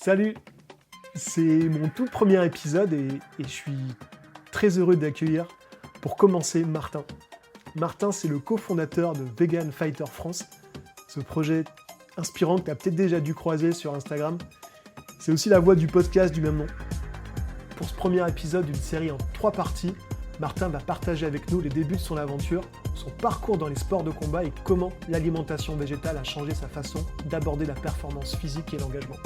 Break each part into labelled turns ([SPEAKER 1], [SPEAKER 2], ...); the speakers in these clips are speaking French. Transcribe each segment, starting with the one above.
[SPEAKER 1] Salut, c'est mon tout premier épisode et je suis très heureux d'accueillir pour commencer Martin. Martin, c'est le cofondateur de Vegan Fighter France, ce projet inspirant que tu as peut-être déjà dû croiser sur Instagram. C'est aussi la voix du podcast du même nom. Pour ce premier épisode d'une série en 3 parties, Martin va partager avec nous les débuts de son aventure, son parcours dans les sports de combat et comment l'alimentation végétale a changé sa façon d'aborder la performance physique et l'engagement.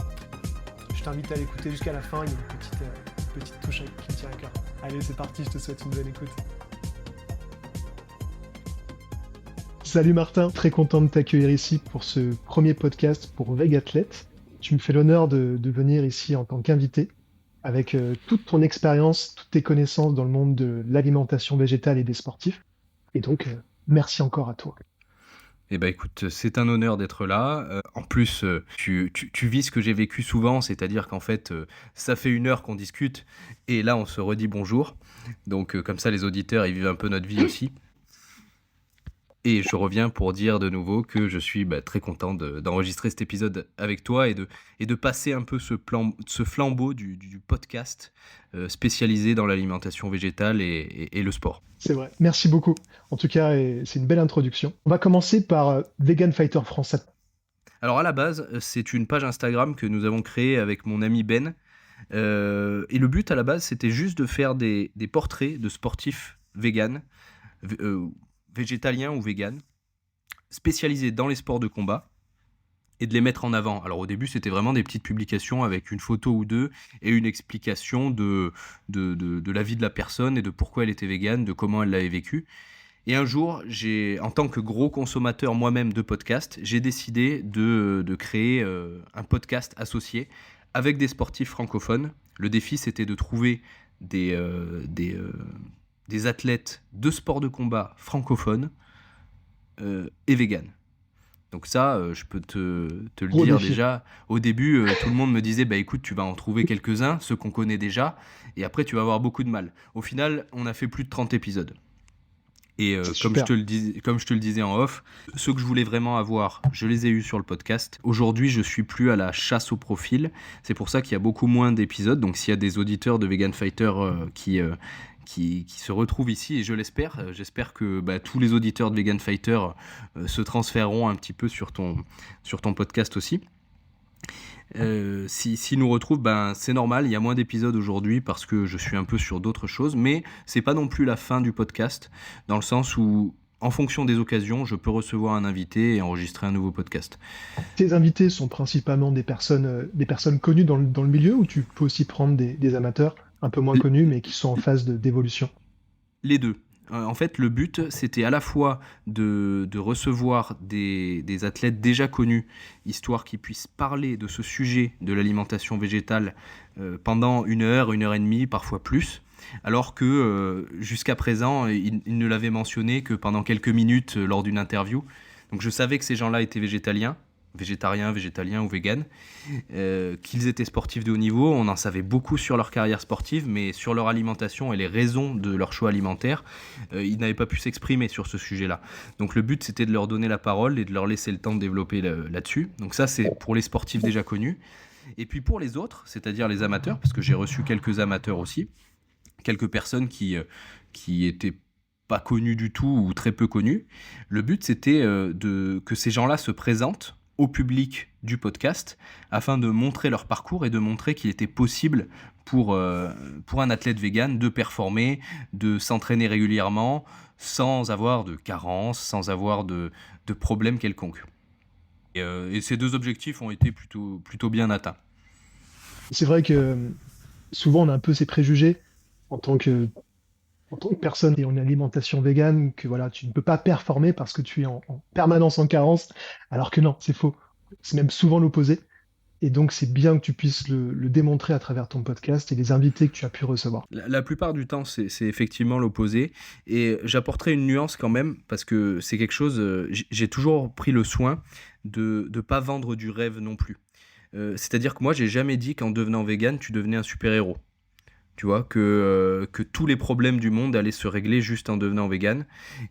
[SPEAKER 1] Je t'invite à l'écouter jusqu'à la fin, il y a une petite touche qui me tient à cœur. Allez, c'est parti, je te souhaite une bonne écoute. Salut Martin, très content de t'accueillir ici pour ce premier podcast pour Vegathlete. Tu me fais l'honneur de venir ici en tant qu'invité avec toute ton expérience, toutes tes connaissances dans le monde de l'alimentation végétale et des sportifs. Et donc, merci encore à toi.
[SPEAKER 2] Eh ben écoute, c'est un honneur d'être là. En plus, tu vis ce que j'ai vécu souvent, c'est-à-dire qu'en fait, ça fait 1 heure qu'on discute et là, on se redit bonjour. Donc, comme ça, les auditeurs, ils vivent un peu notre vie aussi. Et je reviens pour dire de nouveau que je suis très content d'enregistrer cet épisode avec toi et de passer un peu ce flambeau du podcast spécialisé dans l'alimentation végétale et le sport.
[SPEAKER 1] C'est vrai, merci beaucoup. En tout cas, c'est une belle introduction. On va commencer par Vegan Fighter France.
[SPEAKER 2] Alors à la base, c'est une page Instagram que nous avons créée avec mon ami Ben. Et le but à la base, c'était juste de faire des portraits de sportifs véganes, végétaliens ou véganes, spécialisés dans les sports de combat, et de les mettre en avant. Alors au début, c'était vraiment des petites publications avec une photo ou deux et une explication de la vie de la personne et de pourquoi elle était végane, de comment elle l'avait vécu. Et un jour, en tant que gros consommateur moi-même de podcasts, j'ai décidé de créer un podcast associé avec des sportifs francophones. Le défi, c'était de trouver des athlètes de sport de combat francophones et véganes. Donc ça, je peux te le
[SPEAKER 1] Gros
[SPEAKER 2] dire
[SPEAKER 1] défi.
[SPEAKER 2] déjà. Au début, tout le monde me disait, écoute, tu vas en trouver quelques-uns, ceux qu'on connaît déjà, et après, tu vas avoir beaucoup de mal. Au final, on a fait plus de 30 épisodes. Et comme je te le disais en off, ceux que je voulais vraiment avoir, je les ai eus sur le podcast. Aujourd'hui, je suis plus à la chasse au profil. C'est pour ça qu'il y a beaucoup moins d'épisodes. Donc s'il y a des auditeurs de Vegan Fighter qui se retrouvent ici, et je l'espère, j'espère que tous les auditeurs de Vegan Fighter se transféreront un petit peu sur ton podcast aussi. S'ils nous retrouvent, c'est normal, il y a moins d'épisodes aujourd'hui parce que je suis un peu sur d'autres choses, mais c'est pas non plus la fin du podcast, dans le sens où, en fonction des occasions, je peux recevoir un invité et enregistrer un nouveau podcast.
[SPEAKER 1] Tes invités sont principalement des personnes connues dans le milieu, ou tu peux aussi prendre des amateurs un peu moins connus mais qui sont en phase d'évolution?
[SPEAKER 2] Les deux. En fait, le but, c'était à la fois de recevoir des athlètes déjà connus, histoire qu'ils puissent parler de ce sujet de l'alimentation végétale pendant 1 heure, 1 heure et demie, parfois plus, alors que jusqu'à présent, ils ne l'avaient mentionné que pendant quelques minutes lors d'une interview. Donc je savais que ces gens-là étaient végétariens ou véganes, qu'ils étaient sportifs de haut niveau. On en savait beaucoup sur leur carrière sportive, mais sur leur alimentation et les raisons de leur choix alimentaire, ils n'avaient pas pu s'exprimer sur ce sujet-là. Donc le but, c'était de leur donner la parole et de leur laisser le temps de développer là-dessus. Donc ça, c'est pour les sportifs déjà connus. Et puis pour les autres, c'est-à-dire les amateurs, parce que j'ai reçu quelques amateurs aussi, quelques personnes qui étaient pas connues du tout ou très peu connues. Le but, c'était que ces gens-là se présentent au public du podcast afin de montrer leur parcours et de montrer qu'il était possible pour un athlète vegan de performer, de s'entraîner régulièrement sans avoir de carences, sans avoir de problèmes quelconques. Et ces 2 objectifs ont été plutôt bien atteints.
[SPEAKER 1] C'est vrai que souvent on a un peu ces préjugés en tant que personne qui est en alimentation végane, que voilà, tu ne peux pas performer parce que tu es en permanence en carence, alors que non, c'est faux. C'est même souvent l'opposé. Et donc, c'est bien que tu puisses le démontrer à travers ton podcast et les invités que tu as pu recevoir.
[SPEAKER 2] La plupart du temps, c'est effectivement l'opposé. Et j'apporterai une nuance quand même, parce que c'est quelque chose, j'ai toujours pris le soin de ne pas vendre du rêve non plus. C'est-à-dire que moi, j'ai jamais dit qu'en devenant vegan, tu devenais un super-héros. Tu vois, que tous les problèmes du monde allaient se régler juste en devenant vegan,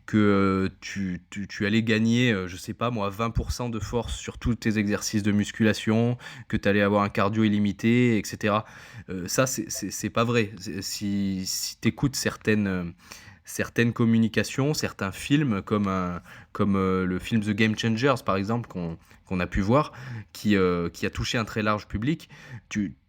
[SPEAKER 2] que tu allais gagner, je sais pas moi, 20% de force sur tous tes exercices de musculation, que tu allais avoir un cardio illimité, etc. Ça, c'est pas vrai. Si tu écoutes certaines communications, certains films, comme le film The Game Changers, par exemple, qu'on a pu voir, qui a touché un très large public,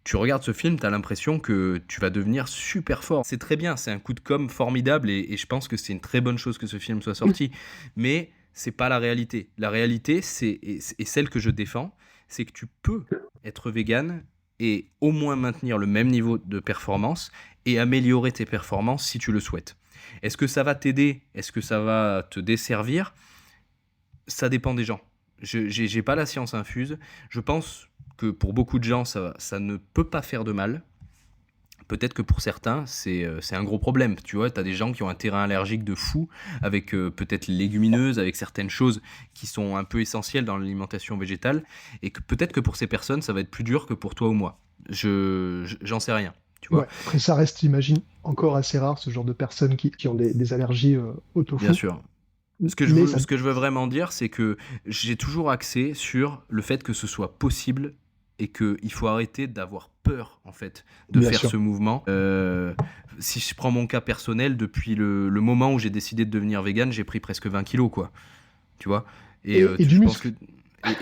[SPEAKER 2] tu regardes ce film, tu as l'impression que tu vas devenir super fort. C'est très bien, c'est un coup de com' formidable et je pense que c'est une très bonne chose que ce film soit sorti. Mais c'est pas la réalité. La réalité, et celle que je défends, c'est que tu peux être vegan et au moins maintenir le même niveau de performance et améliorer tes performances si tu le souhaites. Est-ce que ça va t'aider? Est-ce que ça va te desservir? Ça dépend des gens. Je n'ai pas la science infuse. Je pense que pour beaucoup de gens, ça ne peut pas faire de mal. Peut-être que pour certains, c'est un gros problème. Tu vois, tu as des gens qui ont un terrain allergique de fou avec peut-être les légumineuses, avec certaines choses qui sont un peu essentielles dans l'alimentation végétale. Et que peut-être que pour ces personnes, ça va être plus dur que pour toi ou moi. J'en sais rien. Tu vois.
[SPEAKER 1] Ouais. Après, ça reste, j'imagine, encore assez rare, ce genre de personnes qui ont des allergies au tofu.
[SPEAKER 2] Bien sûr. Ce que je veux vraiment dire, c'est que j'ai toujours axé sur le fait que ce soit possible et qu'il faut arrêter d'avoir peur, en fait, de
[SPEAKER 1] Bien
[SPEAKER 2] faire
[SPEAKER 1] sûr.
[SPEAKER 2] ce mouvement. Si je prends mon cas personnel, depuis le moment où j'ai décidé de devenir vegan, j'ai pris presque 20 kilos, quoi. Tu vois.
[SPEAKER 1] Et du
[SPEAKER 2] je pense
[SPEAKER 1] muscle,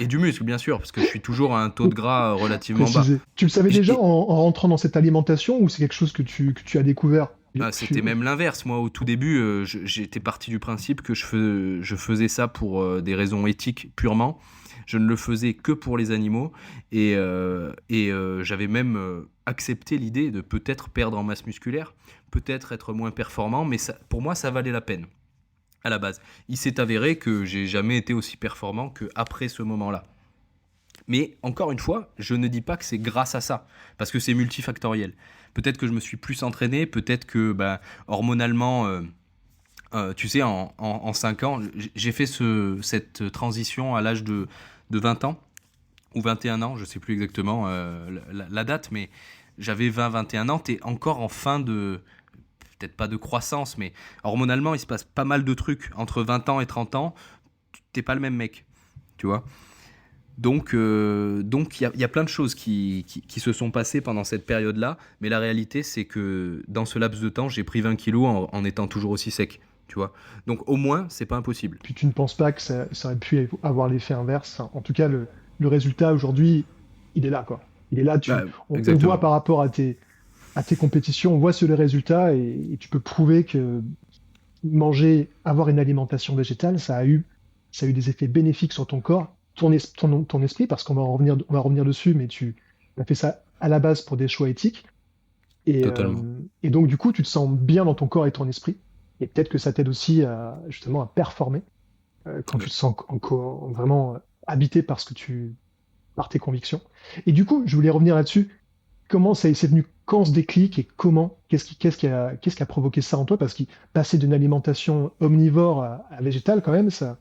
[SPEAKER 2] et du muscle, bien sûr, parce que je suis toujours à un taux de gras relativement bas.
[SPEAKER 1] précisé. Tu le savais
[SPEAKER 2] Et-
[SPEAKER 1] déjà
[SPEAKER 2] et-
[SPEAKER 1] en rentrant dans cette alimentation ou c'est quelque chose que tu as découvert?
[SPEAKER 2] C'était même l'inverse. Moi, au tout début, j'étais parti du principe que je faisais ça pour des raisons éthiques purement. Je ne le faisais que pour les animaux et j'avais même accepté l'idée de peut-être perdre en masse musculaire, peut-être être moins performant, mais pour moi, ça valait la peine à la base. Il s'est avéré que j'ai jamais été aussi performant qu'après ce moment-là. Mais encore une fois, je ne dis pas que c'est grâce à ça, parce que c'est multifactoriel. Peut-être que je me suis plus entraîné, peut-être que hormonalement, tu sais, en 5 ans, j'ai fait cette transition à l'âge de 20 ans, ou 21 ans, je ne sais plus exactement la date, mais j'avais 20-21 ans, tu es encore en fin de, peut-être pas de croissance, mais hormonalement, il se passe pas mal de trucs. Entre 20 ans et 30 ans, t'es pas le même mec, tu vois. Donc, il y a plein de choses qui se sont passées pendant cette période-là, mais la réalité, c'est que dans ce laps de temps, j'ai pris 20 kilos en étant toujours aussi sec, tu vois. Donc, au moins, c'est pas impossible.
[SPEAKER 1] Puis tu ne penses pas que ça aurait pu avoir l'effet inverse. En tout cas, le résultat aujourd'hui, il est là, quoi. Il est là,
[SPEAKER 2] Bah,
[SPEAKER 1] on voit
[SPEAKER 2] exactement.
[SPEAKER 1] par rapport à tes compétitions, on voit sur les résultats et tu peux prouver que avoir une alimentation végétale, ça a eu des effets bénéfiques sur ton corps, ton esprit, parce on va revenir dessus, mais tu as fait ça à la base pour des choix éthiques.
[SPEAKER 2] Totalement.
[SPEAKER 1] Et donc, du coup, tu te sens bien dans ton corps et ton esprit. Et peut-être que ça t'aide aussi justement à performer quand tu
[SPEAKER 2] Ouais.
[SPEAKER 1] te sens vraiment habité par tes convictions. Et du coup, je voulais revenir là-dessus. Comment c'est venu, quand ce déclic et comment, qu'est-ce qui a provoqué ça en toi? Parce que passer d'une alimentation omnivore à végétale, quand même, ça,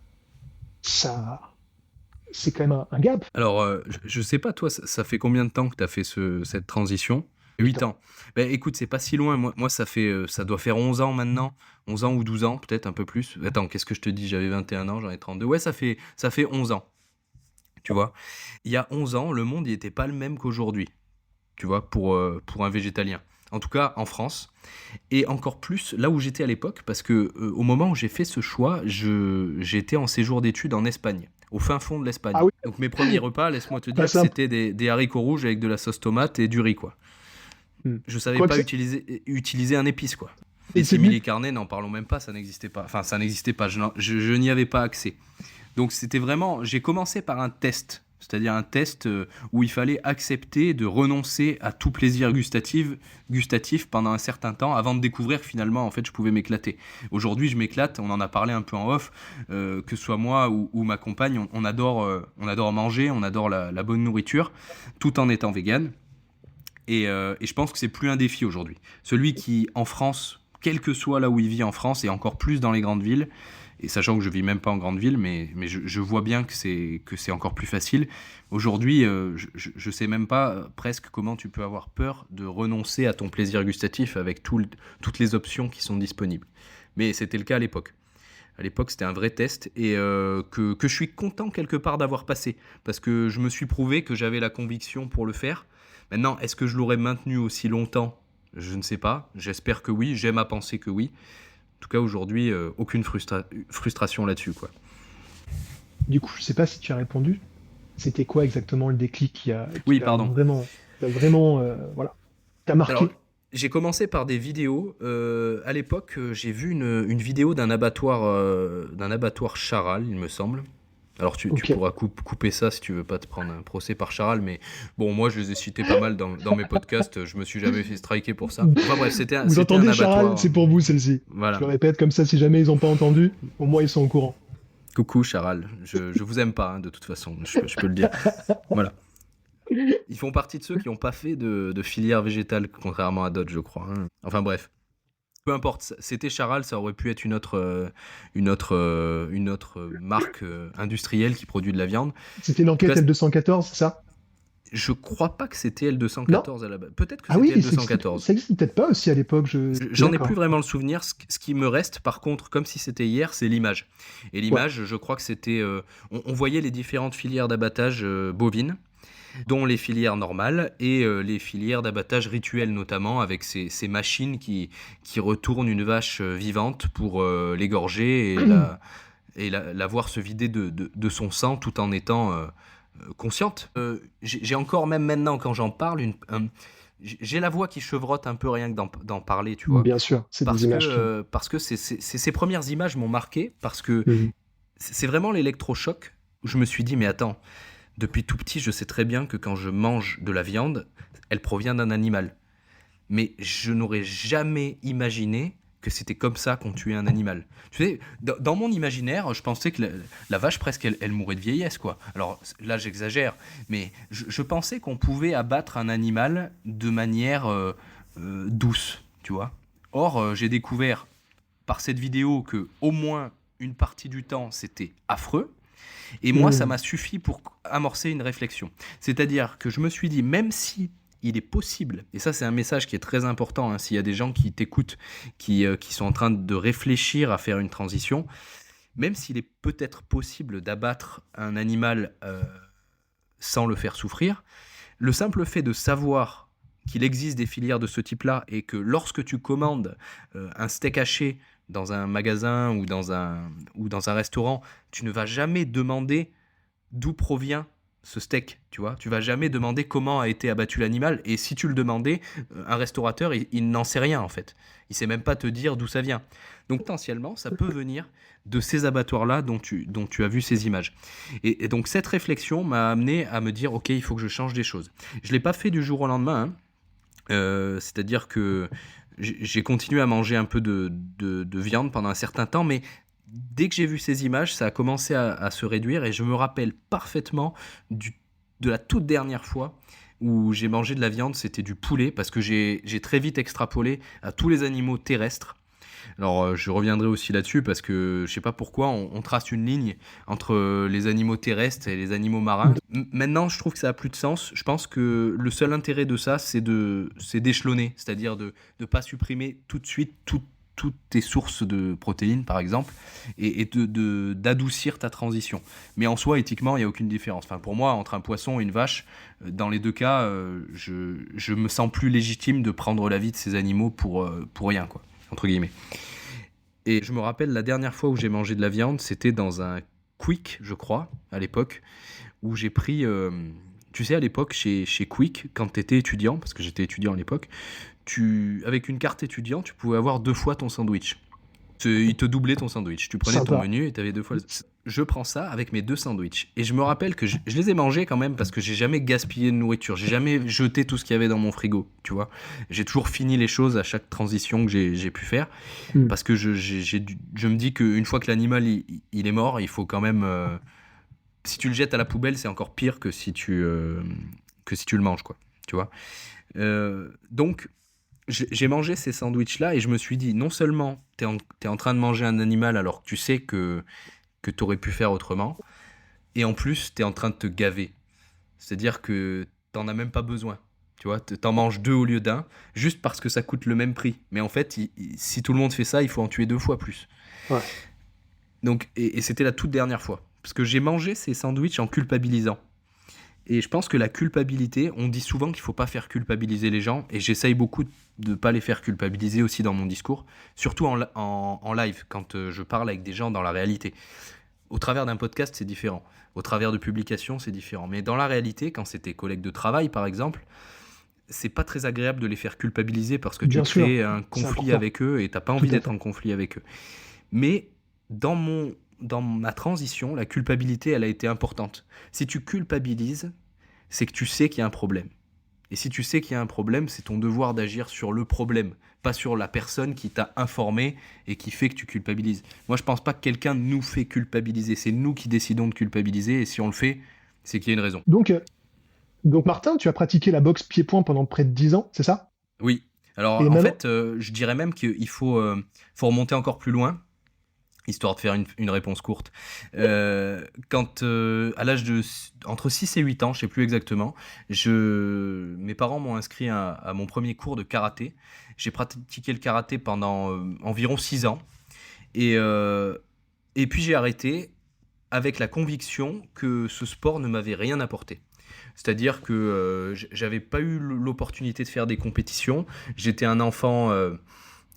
[SPEAKER 1] c'est quand même un gap.
[SPEAKER 2] Alors, je sais pas, toi, ça fait combien de temps que tu as fait cette transition? 8
[SPEAKER 1] Putain.
[SPEAKER 2] ans. Ben, écoute, c'est pas si loin. Moi ça doit faire 11 ans maintenant. 11 ans ou 12 ans, peut-être un peu plus. Attends, qu'est-ce que je te dis? J'avais 21 ans, j'en ai 32. Ouais, ça fait 11 ans, tu vois. Il y a 11 ans, le monde, il était pas le même qu'aujourd'hui, tu vois, pour un végétalien. En tout cas, en France. Et encore plus là où j'étais à l'époque, parce que au moment où j'ai fait ce choix, j'étais en séjour d'études en Espagne, au fin fond de
[SPEAKER 1] Ah
[SPEAKER 2] l'Espagne.
[SPEAKER 1] oui,
[SPEAKER 2] Donc mes premiers repas, laisse-moi te
[SPEAKER 1] pas
[SPEAKER 2] dire que
[SPEAKER 1] simple.
[SPEAKER 2] c'était des haricots rouges avec de la sauce tomate et du riz, quoi.
[SPEAKER 1] Hmm.
[SPEAKER 2] Je savais
[SPEAKER 1] Quoique
[SPEAKER 2] pas utiliser un épice, quoi. Les
[SPEAKER 1] et c'est venu.
[SPEAKER 2] simili carne, n'en parlons même pas, ça n'existait pas. Enfin, ça n'existait pas, je n'y avais pas accès. Donc c'était vraiment, j'ai commencé par un test, c'est-à-dire un test où il fallait accepter de renoncer à tout plaisir gustatif pendant un certain temps avant de découvrir que finalement en fait je pouvais m'éclater. Aujourd'hui je m'éclate, on en a parlé un peu en off, que ce soit moi ou ma compagne, on adore manger, on adore la bonne nourriture, tout en étant vegan. Et je pense que c'est plus un défi aujourd'hui. Celui qui en France, quel que soit là où il vit en France et encore plus dans les grandes villes, et sachant que je vis même pas en grande ville, mais je vois bien que c'est encore plus facile. Aujourd'hui, je sais même pas presque comment tu peux avoir peur de renoncer à ton plaisir gustatif avec toutes les options qui sont disponibles. Mais c'était le cas à l'époque. À l'époque, c'était un vrai test et que je suis content quelque part d'avoir passé parce que je me suis prouvé que j'avais la conviction pour le faire. Maintenant, est-ce que je l'aurais maintenu aussi longtemps ? Je ne sais pas. J'espère que oui. J'aime à penser que oui. En tout cas, aujourd'hui, aucune frustration là-dessus, quoi.
[SPEAKER 1] Du coup, je sais pas si tu as répondu. C'était quoi exactement le déclic
[SPEAKER 2] Oui,
[SPEAKER 1] qui a
[SPEAKER 2] pardon.
[SPEAKER 1] vraiment, voilà, t'a
[SPEAKER 2] Alors,
[SPEAKER 1] marqué?
[SPEAKER 2] j'ai commencé par des vidéos. À l'époque, j'ai vu une vidéo d'un abattoir Charal, il me semble. Alors, tu
[SPEAKER 1] Ok.
[SPEAKER 2] pourras couper ça si tu veux pas te prendre un procès par Charal, mais bon, moi, je les ai cités pas mal dans mes podcasts. Je me suis jamais fait striker pour ça. Enfin bref,
[SPEAKER 1] Vous
[SPEAKER 2] c'était un
[SPEAKER 1] entendez, Charal,
[SPEAKER 2] abattoir.
[SPEAKER 1] c'est pour vous celle-ci. Je
[SPEAKER 2] Voilà.
[SPEAKER 1] le répète comme ça, si jamais ils n'ont pas entendu, au moins ils sont au courant.
[SPEAKER 2] Coucou Charal. Je vous aime pas, hein, de toute façon. Je peux le dire. Voilà. Ils font partie de ceux qui n'ont pas fait de filière végétale, contrairement à d'autres, je crois, hein. Enfin bref. Peu importe, c'était Charal, ça aurait pu être une autre marque industrielle qui produit de la viande.
[SPEAKER 1] C'était une
[SPEAKER 2] En tout
[SPEAKER 1] enquête
[SPEAKER 2] cas,
[SPEAKER 1] L214, c'est ça?
[SPEAKER 2] je crois pas que c'était
[SPEAKER 1] Non?
[SPEAKER 2] L214 à la base. Peut-être que
[SPEAKER 1] Ah
[SPEAKER 2] c'était
[SPEAKER 1] oui,
[SPEAKER 2] L214.
[SPEAKER 1] ça existe peut-être pas aussi à l'époque, je suis
[SPEAKER 2] J'en ai plus
[SPEAKER 1] d'accord.
[SPEAKER 2] vraiment le souvenir. Ce qui me reste, par contre, comme si c'était hier, c'est l'image. Et
[SPEAKER 1] Ouais.
[SPEAKER 2] l'image, je crois que c'était. On voyait les différentes filières d'abattage bovines, dont les filières normales et les filières d'abattage rituel notamment, avec ces machines qui retournent une vache vivante pour l'égorger et la voir se vider de son sang tout en étant consciente. J'ai encore, même maintenant quand j'en parle, j'ai la voix qui chevrotte un peu rien que d'en parler, tu vois.
[SPEAKER 1] Bien sûr, c'est des images qui...
[SPEAKER 2] Parce que ces premières images m'ont marqué, parce que
[SPEAKER 1] Mhm.
[SPEAKER 2] c'est vraiment l'électrochoc où je me suis dit, mais attends, depuis tout petit, je sais très bien que quand je mange de la viande, elle provient d'un animal. Mais je n'aurais jamais imaginé que c'était comme ça qu'on tuait un animal. Tu sais, dans mon imaginaire, je pensais que la vache, presque, elle mourait de vieillesse, quoi. Alors là, j'exagère, mais je pensais qu'on pouvait abattre un animal de manière douce, tu vois. Or, j'ai découvert par cette vidéo que au moins une partie du temps, c'était affreux. Et moi, ça
[SPEAKER 1] Mhm.
[SPEAKER 2] m'a suffi pour amorcer une réflexion. C'est-à-dire que je me suis dit, même si il est possible, et ça c'est un message qui est très important, hein, s'il y a des gens qui t'écoutent, qui sont en train de réfléchir à faire une transition, même s'il est peut-être possible d'abattre un animal sans le faire souffrir, le simple fait de savoir qu'il existe des filières de ce type-là et que lorsque tu commandes un steak haché dans un magasin ou dans un restaurant, tu ne vas jamais demander d'où provient ce steak, tu vois. Tu vas jamais demander comment a été abattu l'animal. Et si tu le demandais, un restaurateur, il n'en sait rien en fait. Il sait même pas te dire d'où ça vient. Donc potentiellement, ça peut venir de ces abattoirs-là dont tu as vu ces images. Et donc cette réflexion m'a amené à me dire, ok, il faut que je change des choses. Je l'ai pas fait du jour au lendemain, hein. C'est-à-dire que j'ai continué à manger un peu de viande pendant un certain temps, mais dès que j'ai vu ces images, ça a commencé à se réduire et je me rappelle parfaitement de la toute dernière fois où j'ai mangé de la viande, c'était du poulet, parce que j'ai très vite extrapolé à tous les animaux terrestres. Alors, je reviendrai aussi là-dessus parce que je sais pas pourquoi on trace une ligne entre les animaux terrestres et les animaux marins. Maintenant, je trouve que ça a plus de sens. Je pense que le seul intérêt de ça, c'est d'échelonner, c'est-à-dire de ne pas supprimer tout de suite toutes tes sources de protéines, par exemple, et d'adoucir ta transition. Mais en soi, éthiquement, il n'y a aucune différence. Enfin, pour moi, entre un poisson et une vache, dans les deux cas, je me sens plus légitime de prendre la vie de ces animaux pour rien, quoi, entre guillemets. Et je me rappelle la dernière fois où j'ai mangé de la viande, c'était dans un Quick, je crois, à l'époque, où j'ai pris... tu sais, à l'époque, chez Quick, quand tu étais étudiant, parce que j'étais étudiant à l'époque, avec une carte étudiant, tu pouvais avoir 2 fois ton sandwich. Il te doublait ton sandwich. Tu prenais ton
[SPEAKER 1] Sympa.
[SPEAKER 2] menu et tu avais 2 fois. Je prends ça avec mes 2 sandwichs. Et je me rappelle que je les ai mangés quand même parce que j'ai jamais gaspillé de nourriture. J'ai jamais jeté tout ce qu'il y avait dans mon frigo, tu vois. J'ai toujours fini les choses à chaque transition que j'ai pu faire.
[SPEAKER 1] Mhm.
[SPEAKER 2] Parce que je me dis qu'une fois que l'animal il est mort, il faut quand même... si tu le jettes à la poubelle, c'est encore pire que si tu le manges, quoi. Tu vois. Donc, j'ai mangé ces sandwichs-là et je me suis dit, non seulement t'es en train de manger un animal alors que tu sais que t'aurais pu faire autrement, et en plus, t'es en train de te gaver. C'est-à-dire que t'en as même pas besoin. Tu vois, t'en manges 2 au lieu d'un, juste parce que ça coûte le même prix. Mais en fait, si tout le monde fait ça, il faut en tuer 2 fois plus.
[SPEAKER 1] Ouais.
[SPEAKER 2] Donc, et c'était la toute dernière fois. Parce que j'ai mangé ces sandwichs en culpabilisant. Et je pense que la culpabilité, on dit souvent qu'il ne faut pas faire culpabiliser les gens, et j'essaye beaucoup de ne pas les faire culpabiliser aussi dans mon discours, surtout en live, quand je parle avec des gens dans la réalité. Au travers d'un podcast, c'est différent. Au travers de publications, c'est différent. Mais dans la réalité, quand c'est tes collègues de travail, par exemple, c'est pas très agréable de les faire culpabiliser parce que tu
[SPEAKER 1] Bien sûr,
[SPEAKER 2] crées un
[SPEAKER 1] c'est
[SPEAKER 2] conflit
[SPEAKER 1] important.
[SPEAKER 2] avec eux et t'as pas
[SPEAKER 1] Tout
[SPEAKER 2] envie
[SPEAKER 1] à
[SPEAKER 2] d'être
[SPEAKER 1] fait.
[SPEAKER 2] en conflit avec eux. Mais dans ma transition, la culpabilité, elle a été importante. Si tu culpabilises, c'est que tu sais qu'il y a un problème. Et si tu sais qu'il y a un problème, c'est ton devoir d'agir sur le problème, pas sur la personne qui t'a informé et qui fait que tu culpabilises. Moi, je pense pas que quelqu'un nous fait culpabiliser. C'est nous qui décidons de culpabiliser, et si on le fait, c'est qu'il y a une raison.
[SPEAKER 1] Donc Martin, tu as pratiqué la boxe pied-point pendant près de 10 ans, c'est ça?
[SPEAKER 2] Oui.
[SPEAKER 1] Et
[SPEAKER 2] Alors, en
[SPEAKER 1] maintenant,
[SPEAKER 2] fait, je dirais même qu'il faut remonter encore plus loin, histoire de faire une réponse courte. À l'âge de entre 6 et 8 ans, je sais plus exactement, mes parents m'ont inscrit à mon premier cours de karaté. J'ai pratiqué le karaté pendant environ 6 ans. Et, euh, et puis j'ai arrêté avec la conviction que ce sport ne m'avait rien apporté. C'est-à-dire que j'avais pas eu l'opportunité de faire des compétitions. J'étais un enfant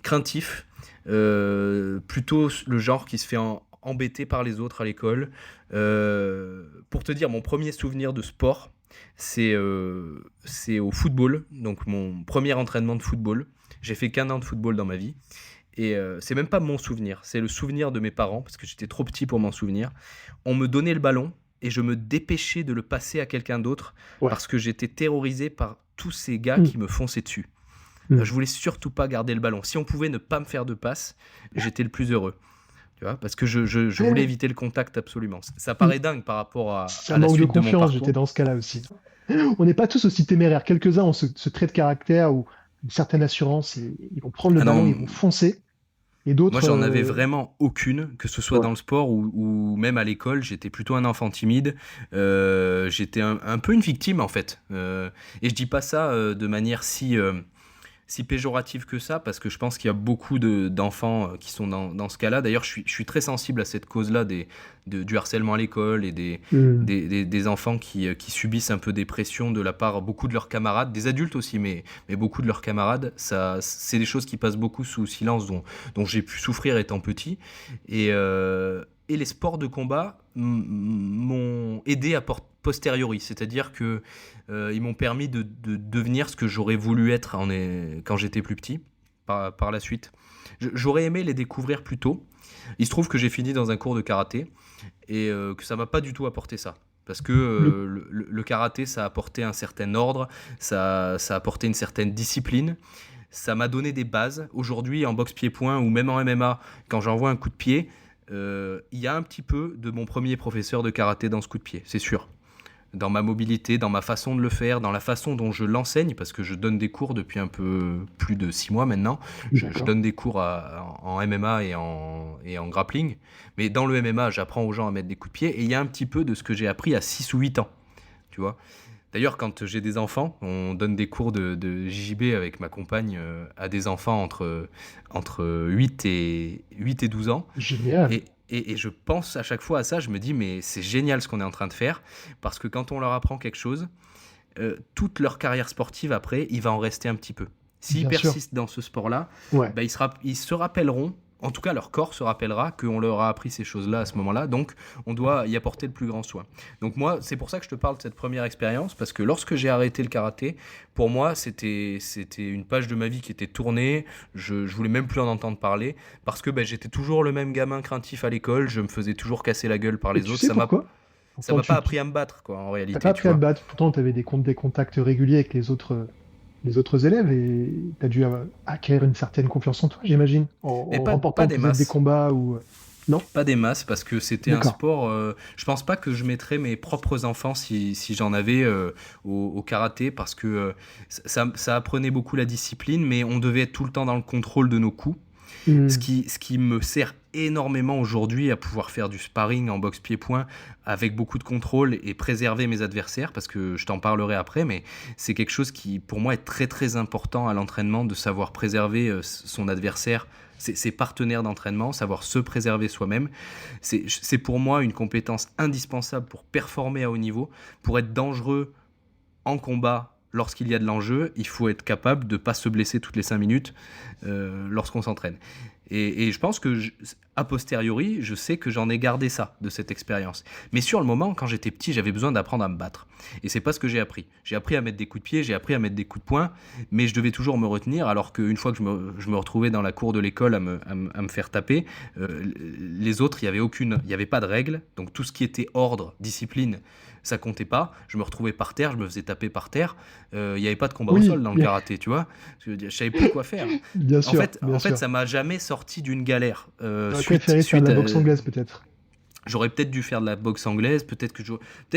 [SPEAKER 2] craintif, plutôt le genre qui se fait embêter par les autres à l'école. Pour te dire, mon premier souvenir de sport, c'est au football, donc mon premier entraînement de football. J'ai fait qu'1 an de football dans ma vie. Et c'est même pas mon souvenir, c'est le souvenir de mes parents, parce que j'étais trop petit pour m'en souvenir. On me donnait le ballon et je me dépêchais de le passer à quelqu'un d'autre
[SPEAKER 1] ouais.
[SPEAKER 2] parce que j'étais terrorisé par tous ces gars
[SPEAKER 1] Hum,
[SPEAKER 2] qui me fonçaient dessus. Je
[SPEAKER 1] hum.
[SPEAKER 2] voulais surtout pas garder le ballon. Si on pouvait ne pas me faire de passe, j'étais le plus heureux. Tu vois, parce que je voulais éviter le contact absolument. Ça
[SPEAKER 1] Hum.
[SPEAKER 2] paraît dingue par rapport
[SPEAKER 1] C'est un
[SPEAKER 2] à la
[SPEAKER 1] manque de
[SPEAKER 2] suite de mon
[SPEAKER 1] confiance, j'étais
[SPEAKER 2] parcours.
[SPEAKER 1] dans ce cas-là aussi. On n'est pas tous aussi téméraires. Quelques-uns ont ce trait de caractère ou une certaine assurance et ils vont prendre le
[SPEAKER 2] Ah
[SPEAKER 1] ballon, ils vont
[SPEAKER 2] non,
[SPEAKER 1] foncer. Et
[SPEAKER 2] moi,
[SPEAKER 1] d'autres,
[SPEAKER 2] j'en avais vraiment aucune, que ce soit
[SPEAKER 1] ouais,
[SPEAKER 2] dans le sport ou même à l'école. J'étais plutôt un enfant timide. J'étais un peu une victime, en fait. Et je dis pas ça de manière si péjorative que ça, parce que je pense qu'il y a beaucoup d'enfants qui sont dans ce cas-là. D'ailleurs, je suis très sensible à cette cause-là du harcèlement à l'école et
[SPEAKER 1] hum,
[SPEAKER 2] des enfants qui subissent un peu des pressions de la part beaucoup de leurs camarades, des adultes aussi, mais beaucoup de leurs camarades. Ça, c'est des choses qui passent beaucoup sous silence, dont j'ai pu souffrir étant petit. Et les sports de combat m'ont aidé à posteriori, c'est-à-dire que ils m'ont permis de devenir ce que j'aurais voulu être quand j'étais plus petit, par la suite. J'aurais aimé les découvrir plus tôt. Il se trouve que j'ai fini dans un cours de karaté et que ça m'a pas du tout apporté ça. Parce que
[SPEAKER 1] le,
[SPEAKER 2] le karaté, ça a apporté un certain ordre, ça a apporté une certaine discipline, ça m'a donné des bases. Aujourd'hui, en boxe pied-point ou même en MMA, quand j'envoie un coup de pied, il y a un petit peu de mon premier professeur de karaté dans ce coup de pied, c'est sûr. Dans ma mobilité, dans ma façon de le faire, dans la façon dont je l'enseigne, parce que je donne des cours depuis un peu plus de 6 mois maintenant. Je
[SPEAKER 1] d'accord.
[SPEAKER 2] donne des cours en MMA et en grappling. Mais dans le MMA, j'apprends aux gens à mettre des coups de pied. Et il y a un petit peu de ce que j'ai appris à 6 ou 8 ans. Tu vois. D'ailleurs, quand j'ai des enfants, on donne des cours de JJB avec ma compagne à des enfants entre 8 et 12 ans.
[SPEAKER 1] Génial.
[SPEAKER 2] Et je pense à chaque fois à ça, je me dis, mais c'est génial ce qu'on est en train de faire, parce que quand on leur apprend quelque chose, toute leur carrière sportive, après, il va en rester un petit peu. S'ils
[SPEAKER 1] Bien sûr.
[SPEAKER 2] persistent dans ce sport-là,
[SPEAKER 1] Ouais.
[SPEAKER 2] bah, ils se rappelleront, en tout cas leur corps se rappellera qu'on leur a appris ces choses-là à ce moment-là, donc on doit y apporter le plus grand soin. Donc moi, c'est pour ça que je te parle de cette première expérience, parce que lorsque j'ai arrêté le karaté, pour moi, c'était une page de ma vie qui était tournée, je voulais même plus en entendre parler, parce que bah, j'étais toujours le même gamin craintif à l'école, je me faisais toujours casser la gueule par
[SPEAKER 1] Et
[SPEAKER 2] les
[SPEAKER 1] tu
[SPEAKER 2] autres,
[SPEAKER 1] sais pourquoi?
[SPEAKER 2] ça
[SPEAKER 1] Pourtant,
[SPEAKER 2] m'a pas
[SPEAKER 1] tu
[SPEAKER 2] appris à me battre, quoi, en
[SPEAKER 1] t'as pas
[SPEAKER 2] réalité, tu
[SPEAKER 1] appris à te
[SPEAKER 2] vois.
[SPEAKER 1] battre. Pourtant, tu avais des contacts réguliers avec les autres élèves et tu as dû acquérir une certaine confiance en toi, j'imagine,
[SPEAKER 2] Mais
[SPEAKER 1] en
[SPEAKER 2] pas
[SPEAKER 1] remportant
[SPEAKER 2] des
[SPEAKER 1] peut-être des
[SPEAKER 2] masses.
[SPEAKER 1] combats ou. Non?
[SPEAKER 2] Pas des masses, parce que c'était un
[SPEAKER 1] D'accord.
[SPEAKER 2] sport. Je pense pas que je mettrais mes propres enfants si j'en avais au karaté, parce que ça apprenait beaucoup la discipline, mais on devait être tout le temps dans le contrôle de nos coups.
[SPEAKER 1] Hmm.
[SPEAKER 2] Ce qui me sert énormément aujourd'hui à pouvoir faire du sparring en boxe pied-point avec beaucoup de contrôle et préserver mes adversaires, parce que je t'en parlerai après, mais c'est quelque chose qui pour moi est très très important à l'entraînement, de savoir préserver son adversaire, ses partenaires d'entraînement, savoir se préserver soi-même. C'est pour moi une compétence indispensable pour performer à haut niveau, pour être dangereux en combat. Lorsqu'il y a de l'enjeu, il faut être capable de ne pas se blesser toutes les 5 minutes lorsqu'on s'entraîne. Et je pense que, a posteriori, je sais que j'en ai gardé ça, de cette expérience. Mais sur le moment, quand j'étais petit, j'avais besoin d'apprendre à me battre. Et c'est pas ce que j'ai appris. J'ai appris à mettre des coups de pied, j'ai appris à mettre des coups de poing, mais je devais toujours me retenir, alors qu'une fois que je me retrouvais dans la cour de l'école à me faire taper, les autres, il n'y avait pas de règles. Donc tout ce qui était ordre, discipline, ça comptait pas. Je me retrouvais par terre, je me faisais taper par terre. Il n'y avait pas de combat au
[SPEAKER 1] Oui,
[SPEAKER 2] sol dans le karaté, tu vois. Je savais plus quoi faire.
[SPEAKER 1] bien
[SPEAKER 2] En
[SPEAKER 1] sûr,
[SPEAKER 2] fait,
[SPEAKER 1] bien
[SPEAKER 2] en fait,
[SPEAKER 1] sûr.
[SPEAKER 2] ça m'a jamais sorti d'une galère.
[SPEAKER 1] J'aurais préféré faire de la boxe anglaise, peut-être.
[SPEAKER 2] J'aurais peut-être dû faire de la boxe anglaise, peut-être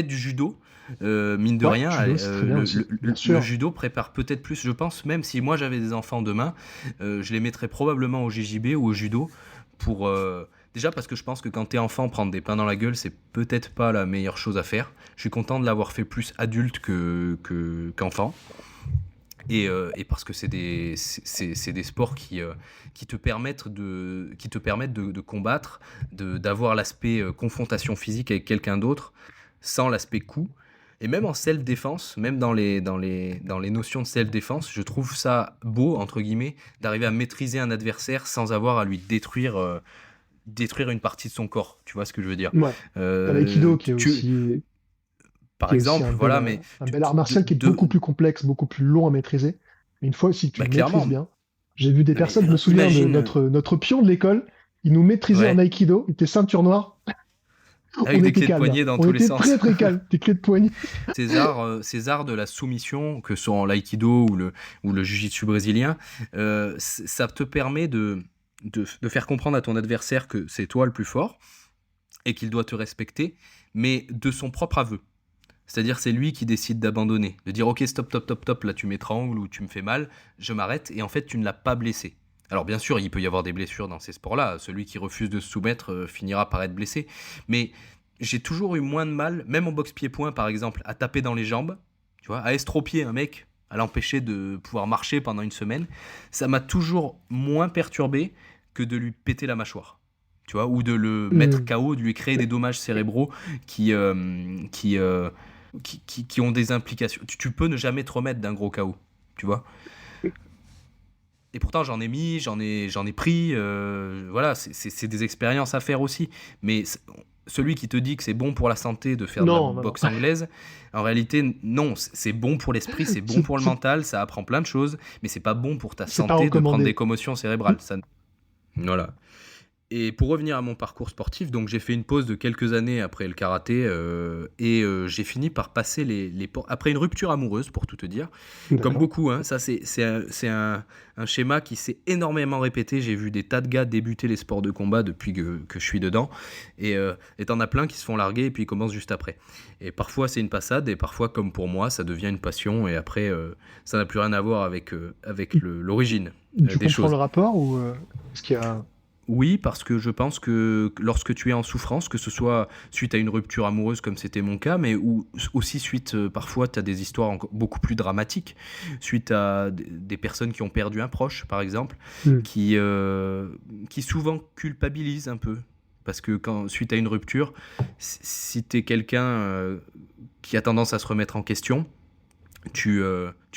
[SPEAKER 2] du judo. Mine de
[SPEAKER 1] Ouais,
[SPEAKER 2] rien,
[SPEAKER 1] judo, c'est très bien aussi, bien
[SPEAKER 2] le
[SPEAKER 1] sûr.
[SPEAKER 2] judo prépare peut-être plus. Je pense, même si moi j'avais des enfants demain, je les mettrais probablement au JJB ou au judo pour. Déjà parce que je pense que quand t'es enfant, prendre des pains dans la gueule, c'est peut-être pas la meilleure chose à faire. Je suis content de l'avoir fait plus adulte qu'enfant. Et parce que c'est des sports qui te permettent de combattre, d'avoir l'aspect confrontation physique avec quelqu'un d'autre, sans l'aspect coup. Et même en self-défense, même dans les notions de self-défense, je trouve ça beau, entre guillemets, d'arriver à maîtriser un adversaire sans avoir à lui détruire une partie de son corps. Tu vois ce que je veux dire?
[SPEAKER 1] Ouais. T'as
[SPEAKER 2] Euh,
[SPEAKER 1] l'aïkido
[SPEAKER 2] tu, Par
[SPEAKER 1] qui est aussi
[SPEAKER 2] exemple, voilà, mais
[SPEAKER 1] un bel art martial qui est beaucoup
[SPEAKER 2] de,
[SPEAKER 1] plus complexe, beaucoup plus long à maîtriser. Mais une fois, si tu
[SPEAKER 2] bah,
[SPEAKER 1] le maîtrises
[SPEAKER 2] clairement.
[SPEAKER 1] bien, j'ai vu des
[SPEAKER 2] Non, mais
[SPEAKER 1] personnes, je me souviens de
[SPEAKER 2] imagine,
[SPEAKER 1] notre pion de l'école, il nous maîtrisait en
[SPEAKER 2] ouais,
[SPEAKER 1] aïkido, il était ceinture noire,
[SPEAKER 2] avec
[SPEAKER 1] on
[SPEAKER 2] des
[SPEAKER 1] était
[SPEAKER 2] clés de
[SPEAKER 1] calme, hein.
[SPEAKER 2] poignet dans
[SPEAKER 1] On
[SPEAKER 2] tous les
[SPEAKER 1] était
[SPEAKER 2] sens.
[SPEAKER 1] très très calme, des clés de poignet.
[SPEAKER 2] Ces arts de la soumission, que sont l'aïkido ou le jiu-jitsu brésilien, ça te permet de faire comprendre à ton adversaire que c'est toi le plus fort et qu'il doit te respecter, mais de son propre aveu. C'est-à-dire, c'est lui qui décide d'abandonner, de dire ok, stop, stop, stop, stop, là tu m'étrangles ou tu me fais mal, je m'arrête, et en fait tu ne l'as pas blessé. Alors bien sûr, il peut y avoir des blessures dans ces sports-là, celui qui refuse de se soumettre finira par être blessé, mais j'ai toujours eu moins de mal, même en boxe pied-point par exemple, à taper dans les jambes, tu vois, à estropier un mec, à l'empêcher de pouvoir marcher pendant une semaine, ça m'a toujours moins perturbé que de lui péter la mâchoire. Tu vois, ou de le mettre
[SPEAKER 1] Hmm.
[SPEAKER 2] KO, de lui créer des dommages cérébraux qui, euh, qui, euh, qui ont des implications. Tu peux ne jamais te remettre d'un gros KO, tu vois. Et pourtant, j'en ai pris. Voilà, c'est des expériences à faire aussi. Mais celui qui te dit que c'est bon pour la santé de faire de la
[SPEAKER 1] Non, non, non.
[SPEAKER 2] boxe anglaise, en réalité, non. C'est bon pour l'esprit, c'est bon pour le
[SPEAKER 1] C'est
[SPEAKER 2] mental, ça apprend plein de choses, mais c'est pas bon pour ta
[SPEAKER 1] c'est pas
[SPEAKER 2] santé de prendre des
[SPEAKER 1] recommandé.
[SPEAKER 2] commotions cérébrales. Ça, voilà. Et pour revenir à mon parcours sportif, donc j'ai fait une pause de quelques années après le karaté j'ai fini par passer après une rupture amoureuse, pour tout te dire. Comme
[SPEAKER 1] D'accord.
[SPEAKER 2] beaucoup, hein, ça c'est un schéma qui s'est énormément répété. J'ai vu des tas de gars débuter les sports de combat depuis que je suis dedans. Et t'en as plein qui se font larguer et puis ils commencent juste après. Et parfois c'est une passade et parfois, comme pour moi, ça devient une passion et après ça n'a plus rien à voir avec l'origine
[SPEAKER 1] Tu
[SPEAKER 2] des
[SPEAKER 1] comprends le
[SPEAKER 2] choses.
[SPEAKER 1] rapport ou est-ce qu'il y a...
[SPEAKER 2] Oui, parce que je pense que lorsque tu es en souffrance, que ce soit suite à une rupture amoureuse comme c'était mon cas, mais ou aussi suite, parfois, tu as des histoires beaucoup plus dramatiques, suite à des personnes qui ont perdu un proche, par exemple,
[SPEAKER 1] Hmm.
[SPEAKER 2] qui souvent culpabilisent un peu. Parce que suite à une rupture, si tu es quelqu'un qui a tendance à se remettre en question, tu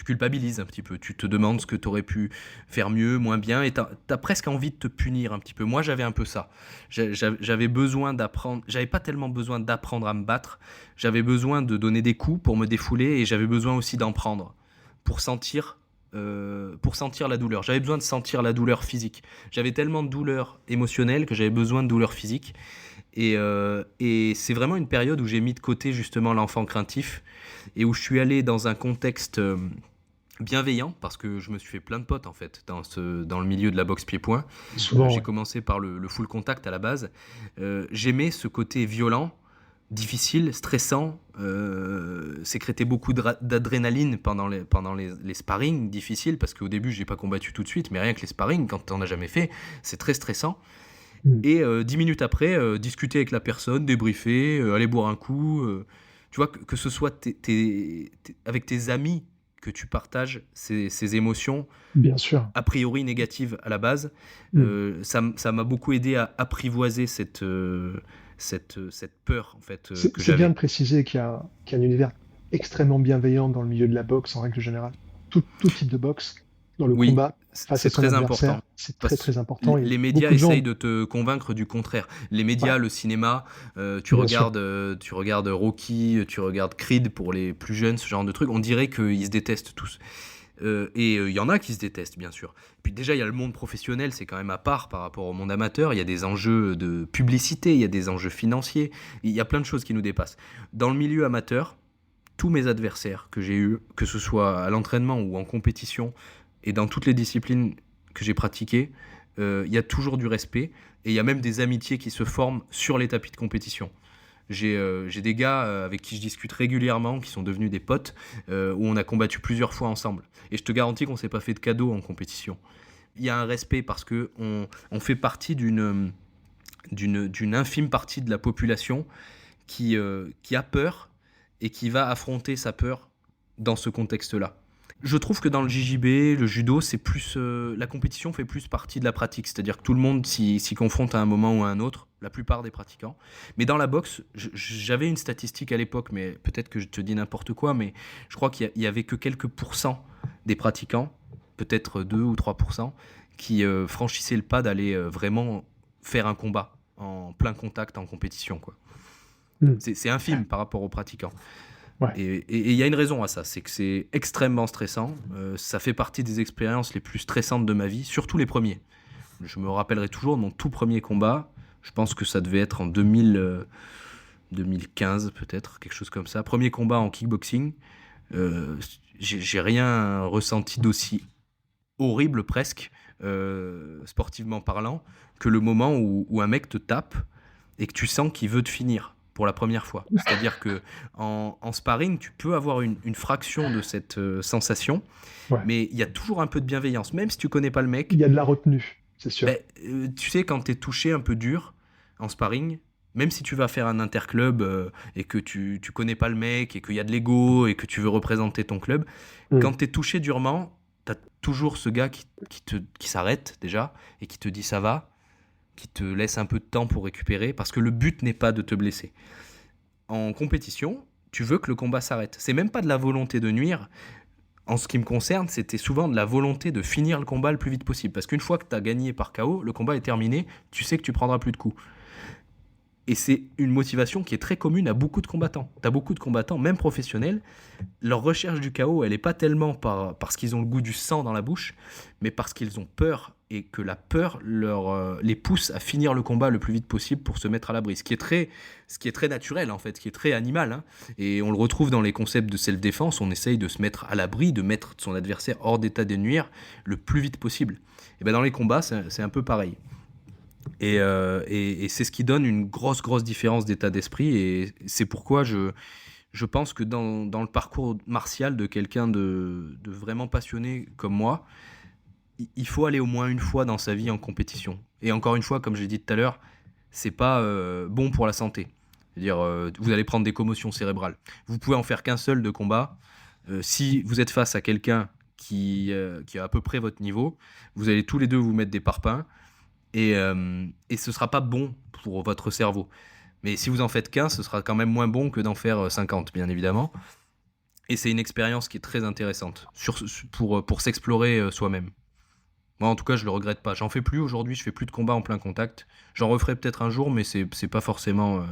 [SPEAKER 2] culpabilises un petit peu, tu te demandes ce que tu aurais pu faire mieux, moins bien, et tu as presque envie de te punir un petit peu. Moi, j'avais un peu ça. J'avais besoin d'apprendre, j'avais pas tellement besoin d'apprendre à me battre, j'avais besoin de donner des coups pour me défouler, et j'avais besoin aussi d'en prendre pour sentir la douleur. J'avais besoin de sentir la douleur physique. J'avais tellement de douleur émotionnelle que j'avais besoin de douleur physique. Et c'est vraiment une période où j'ai mis de côté justement l'enfant craintif et où je suis allé dans un contexte bienveillant, parce que je me suis fait plein de potes en fait dans le milieu de la boxe pied-point.
[SPEAKER 1] Souvent,
[SPEAKER 2] J'ai
[SPEAKER 1] ouais.
[SPEAKER 2] commencé par le full contact à la base. J'aimais ce côté violent, difficile, stressant, sécréter beaucoup d'adrénaline pendant les sparring difficiles, parce qu'au début j'ai pas combattu tout de suite, mais rien que les sparring, quand t'en as jamais fait, c'est très stressant.
[SPEAKER 1] Mm.
[SPEAKER 2] Et 10 minutes après, discuter avec la personne, débriefer, aller boire un coup. Tu vois, que ce soit avec tes amis que tu partages ces émotions,
[SPEAKER 1] Bien sûr.
[SPEAKER 2] a priori négatives à la base,
[SPEAKER 1] Mm.
[SPEAKER 2] ça m'a beaucoup aidé à apprivoiser cette peur en fait, que
[SPEAKER 1] C'est bien
[SPEAKER 2] j'avais.
[SPEAKER 1] de préciser qu'il y a un univers extrêmement bienveillant dans le milieu de la boxe en règle générale. Tout type de boxe, dans le
[SPEAKER 2] Oui,
[SPEAKER 1] combat, face à
[SPEAKER 2] c'est
[SPEAKER 1] son
[SPEAKER 2] très important.
[SPEAKER 1] adversaire, c'est très
[SPEAKER 2] Parce
[SPEAKER 1] très important et
[SPEAKER 2] les médias
[SPEAKER 1] beaucoup de
[SPEAKER 2] essayent
[SPEAKER 1] gens,
[SPEAKER 2] de te convaincre du contraire. Les
[SPEAKER 1] ouais,
[SPEAKER 2] médias, le cinéma,
[SPEAKER 1] bien sûr.
[SPEAKER 2] tu regardes Rocky, tu regardes Creed pour les plus jeunes, ce genre de trucs, on dirait qu'ils se détestent tous. Et il y en a qui se détestent, bien sûr. Puis déjà, il y a le monde professionnel, c'est quand même à part par rapport au monde amateur. Il y a des enjeux de publicité, il y a des enjeux financiers, il y a plein de choses qui nous dépassent. Dans le milieu amateur, tous mes adversaires que j'ai eus, que ce soit à l'entraînement ou en compétition, et dans toutes les disciplines que j'ai pratiquées, il y a toujours du respect, et il y a même des amitiés qui se forment sur les tapis de compétition. J'ai des gars avec qui je discute régulièrement, qui sont devenus des potes, où on a combattu plusieurs fois ensemble. Et je te garantis qu'on s'est pas fait de cadeaux en compétition. Il y a un respect parce que on fait partie d'une infime partie de la population qui a peur et qui va affronter sa peur dans ce contexte-là. Je trouve que dans le JJB, le judo, c'est plus la compétition fait plus partie de la pratique, c'est-à-dire que tout le monde s'y confronte à un moment ou à un autre, la plupart des pratiquants. Mais dans la boxe, j'avais une statistique à l'époque, mais peut-être que je te dis n'importe quoi, mais je crois qu'il y avait que quelques pourcents des pratiquants, peut-être 2 ou 3%, qui franchissaient le pas d'aller vraiment faire un combat en plein contact en compétition, quoi.
[SPEAKER 1] Mm.
[SPEAKER 2] C'est infime par rapport aux pratiquants.
[SPEAKER 1] Ouais.
[SPEAKER 2] Et il y a une raison à ça, c'est que c'est extrêmement stressant. Ça fait partie des expériences les plus stressantes de ma vie, surtout les premiers. Je me rappellerai toujours de mon tout premier combat. Je pense que ça devait être en 2015 peut-être, quelque chose comme ça. Premier combat en kickboxing. Euh, j'ai rien ressenti d'aussi horrible presque, sportivement parlant, que le moment où un mec te tape et que tu sens qu'il veut te finir pour la première fois. C'est-à-dire que en sparring, tu peux avoir une fraction de cette sensation,
[SPEAKER 1] Ouais.
[SPEAKER 2] mais il y a toujours un peu de bienveillance. Même si tu connais pas le
[SPEAKER 1] Il
[SPEAKER 2] mec,
[SPEAKER 1] y a de la retenue, c'est sûr.
[SPEAKER 2] ben, tu sais, quand tu es touché un peu dur en sparring, même si tu vas faire un interclub et que tu connais pas le mec et qu'il y a de l'ego et que tu veux représenter ton club,
[SPEAKER 1] Mm.
[SPEAKER 2] quand tu es touché durement, tu as toujours ce gars qui s'arrête déjà et qui te dit ça va, qui te laisse un peu de temps pour récupérer, parce que le but n'est pas de te blesser. En compétition, tu veux que le combat s'arrête. C'est même pas de la volonté de nuire. En ce qui me concerne, c'était souvent de la volonté de finir le combat le plus vite possible. Parce qu'une fois que tu as gagné par KO, le combat est terminé, tu sais que tu prendras plus de coups. Et c'est une motivation qui est très commune à beaucoup de combattants. Tu as beaucoup de combattants, même professionnels, leur recherche du chaos, elle n'est pas tellement parce qu'ils ont le goût du sang dans la bouche, mais parce qu'ils ont peur et que la peur les pousse à finir le combat le plus vite possible pour se mettre à l'abri. Ce qui est très naturel, en fait, ce qui est très animal, hein. Et on le retrouve dans les concepts de self-défense, on essaye de se mettre à l'abri, de mettre son adversaire hors d'état de nuire le plus vite possible. Et ben dans les combats, c'est un peu pareil. Et c'est ce qui donne une grosse, grosse différence d'état d'esprit. Et c'est pourquoi je pense que dans le parcours martial de quelqu'un de vraiment passionné comme moi, il faut aller au moins une fois dans sa vie en compétition. Et encore une fois, comme j'ai dit tout à l'heure, c'est pas bon pour la santé. C'est-à-dire, vous allez prendre des commotions cérébrales. Vous pouvez en faire qu'un seul de combat. Si vous êtes face à quelqu'un qui a à peu près votre niveau, vous allez tous les deux vous mettre des parpaings et ce sera pas bon pour votre cerveau. Mais si vous en faites qu'un, ce sera quand même moins bon que d'en faire 50, bien évidemment. Et c'est une expérience qui est très intéressante pour s'explorer soi-même. Moi, en tout cas, je le regrette pas. J'en fais plus aujourd'hui, je fais plus de combats en plein contact. J'en referai peut-être un jour, mais c'est pas forcément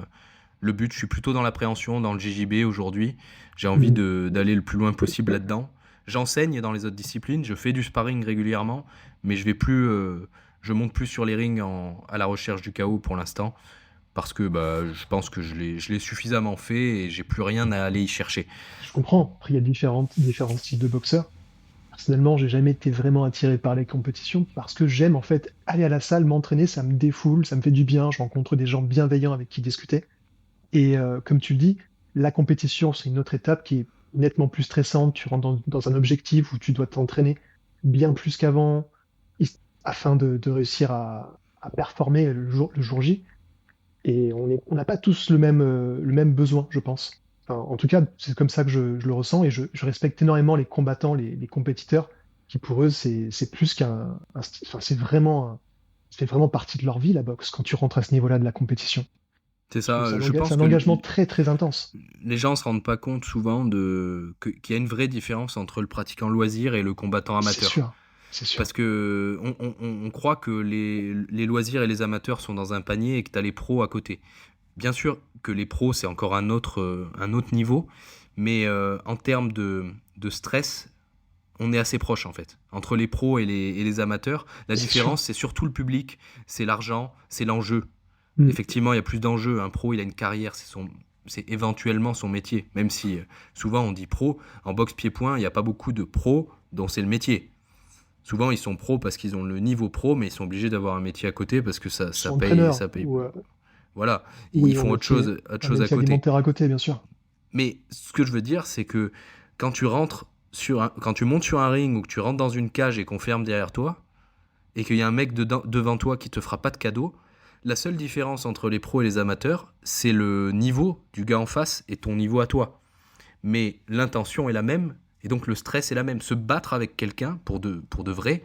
[SPEAKER 2] le but. Je suis plutôt dans l'appréhension, dans le JJB aujourd'hui. J'ai envie
[SPEAKER 1] Mm.
[SPEAKER 2] d'aller le plus loin possible là-dedans. J'enseigne dans les autres disciplines, je fais du sparring régulièrement, mais je monte plus sur les rings à la recherche du chaos pour l'instant, parce que bah, je pense que je l'ai suffisamment fait et j'ai plus rien à aller y chercher.
[SPEAKER 1] Je comprends. Après, il y a différents types de boxeurs. Personnellement, j'ai jamais été vraiment attiré par les compétitions parce que j'aime en fait aller à la salle, m'entraîner, ça me défoule, ça me fait du bien, je rencontre des gens bienveillants avec qui discuter. Et comme tu le dis, la compétition, c'est une autre étape qui est nettement plus stressante. Tu rentres dans un objectif où tu dois t'entraîner bien plus qu'avant afin de réussir à performer le jour J. Et on n'a pas tous le même besoin, je pense. Enfin, en tout cas, c'est comme ça que je le ressens et je respecte énormément les combattants, les compétiteurs, qui pour eux, c'est plus enfin, ça fait vraiment partie de leur vie, la boxe, quand tu rentres à ce niveau-là de la compétition.
[SPEAKER 2] C'est
[SPEAKER 1] Parce que
[SPEAKER 2] ça, je
[SPEAKER 1] c'est
[SPEAKER 2] pense
[SPEAKER 1] un
[SPEAKER 2] que
[SPEAKER 1] engagement très, très intense.
[SPEAKER 2] les gens se rendent pas compte souvent qu'il y a une vraie différence entre le pratiquant loisir et le combattant
[SPEAKER 1] C'est
[SPEAKER 2] amateur.
[SPEAKER 1] sûr, c'est sûr.
[SPEAKER 2] Parce que on croit que les loisirs et les amateurs sont dans un panier et que tu as les pros à côté. Bien sûr que les pros, c'est encore un autre niveau, mais en termes de stress, on est assez proche en fait. Entre les pros et les amateurs, la
[SPEAKER 1] C'est sûr.
[SPEAKER 2] différence, c'est surtout le public, c'est l'argent, c'est l'enjeu.
[SPEAKER 1] Mm.
[SPEAKER 2] Effectivement, il y a plus d'enjeux. Un pro, il a une carrière, c'est éventuellement son métier. Même si souvent on dit pro, en boxe pied-point, il n'y a pas beaucoup de pros dont c'est le métier. Souvent, ils sont pros parce qu'ils ont le niveau pro, mais ils sont obligés d'avoir un métier à côté parce que
[SPEAKER 1] Ils sont entraîneurs
[SPEAKER 2] ça paye.
[SPEAKER 1] ou
[SPEAKER 2] Voilà,
[SPEAKER 1] ou
[SPEAKER 2] ils
[SPEAKER 1] ils ont
[SPEAKER 2] font autre
[SPEAKER 1] un
[SPEAKER 2] chose à
[SPEAKER 1] métier
[SPEAKER 2] côté.
[SPEAKER 1] alimentaire à côté, bien sûr.
[SPEAKER 2] Mais ce que je veux dire, c'est que quand tu montes sur un ring ou que tu rentres dans une cage et qu'on ferme derrière toi, et qu'il y a un mec devant toi qui te fera pas de cadeau, la seule différence entre les pros et les amateurs, c'est le niveau du gars en face et ton niveau à toi. Mais l'intention est la même et donc le stress est la même. Se battre avec quelqu'un pour de vrai,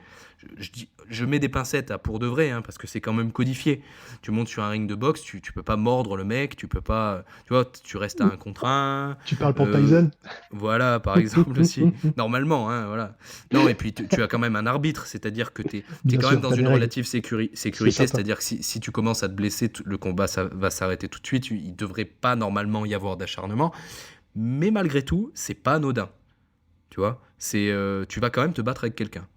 [SPEAKER 2] je mets des pincettes à pour de vrai, hein, parce que c'est quand même codifié. Tu montes sur un ring de boxe, tu peux pas mordre le mec, tu peux pas, tu vois, tu restes à un contre un.
[SPEAKER 1] Tu parles pour
[SPEAKER 2] euh,
[SPEAKER 1] Tyson?
[SPEAKER 2] voilà, par exemple aussi. Normalement, hein, voilà. Non, et puis tu as quand même un arbitre, c'est-à-dire que tu es
[SPEAKER 1] Bien
[SPEAKER 2] quand même
[SPEAKER 1] sûr,
[SPEAKER 2] dans
[SPEAKER 1] t'as des
[SPEAKER 2] une
[SPEAKER 1] règles,
[SPEAKER 2] relative
[SPEAKER 1] c'est
[SPEAKER 2] sécurité,
[SPEAKER 1] certain.
[SPEAKER 2] c'est-à-dire que si tu commences à te blesser, le combat ça va s'arrêter tout de suite, il devrait pas normalement y avoir d'acharnement, mais malgré tout, c'est pas anodin, tu vois. Tu vas quand même te battre avec quelqu'un.